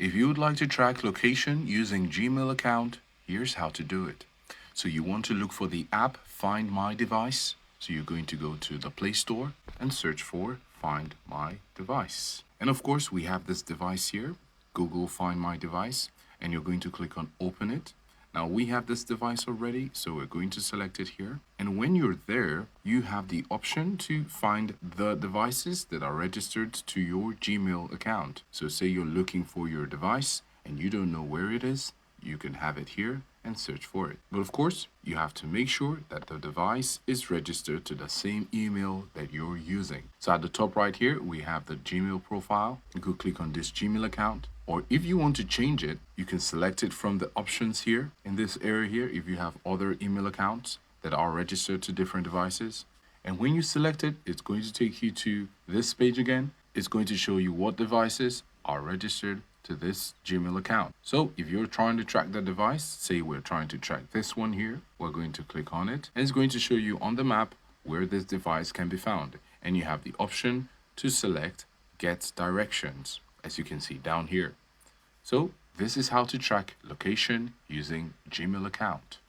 If you would like to track location using Gmail account, here's how to do it. So you want to look for the app Find My Device. So you're going to go to the Play Store and search for Find My Device. And of course, we have this device here, Google Find My Device, and you're going to click on Open It. Now we have this device already, so we're going to select it here. And when you're there, you have the option to find the devices that are registered to your Gmail account. So say you're looking for your device and you don't know where it is, you can have it here and search for it. But of course, you have to make sure that the device is registered to the same email that you're using. So at the top right here, we have the Gmail profile. You could click on this Gmail account. Or if you want to change it, you can select it from the options here in this area here if you have other email accounts that are registered to different devices. And when you select it, it's going to take you to this page again. It's going to show you what devices are registered to this Gmail account. So if you're trying to track the device, say we're trying to track this one here, we're going to click on it and it's going to show you on the map where this device can be found. And you have the option to select Get Directions, as you can see down here. So this is how to track location using Gmail account.